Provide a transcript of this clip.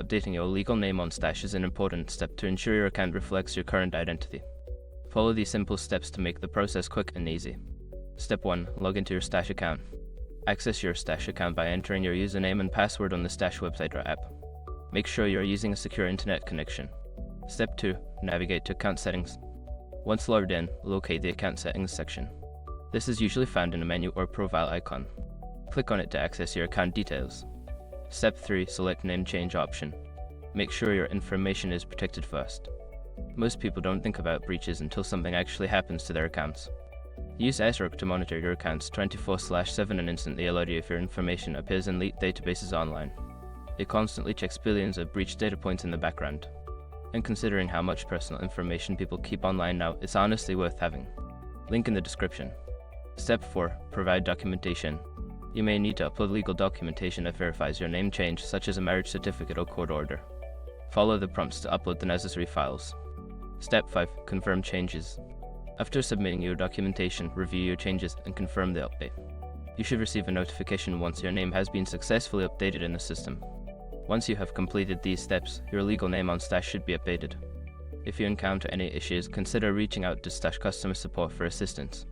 updating your legal name on Stash is an important step to ensure your account reflects your current identity. Follow these simple steps to make the process quick and easy. Step 1. Log into your Stash account. Access your Stash account by entering your username and password on the Stash website or app. Make sure you are using a secure internet connection. Step 2. Navigate to Account Settings. Once logged in, locate the Account Settings section. This is usually found in a menu or profile icon. Click on it to access your account details. Step 3. Select Name Change option. Make sure your information is protected first. Most people don't think about breaches until something actually happens to their accounts. Use SROC to monitor your accounts 24/7 and instantly alert you if your information appears in leaked databases online. It constantly checks billions of breached data points in the background. And considering how much personal information people keep online now, it's honestly worth having. Link in the description. Step 4. Provide documentation. You may need to upload legal documentation that verifies your name change, such as a marriage certificate or court order. Follow the prompts to upload the necessary files. Step 5. Confirm changes. After submitting your documentation, review your changes and confirm the update. You should receive a notification once your name has been successfully updated in the system. Once you have completed these steps, your legal name on Stash should be updated. If you encounter any issues, consider reaching out to Stash customer support for assistance.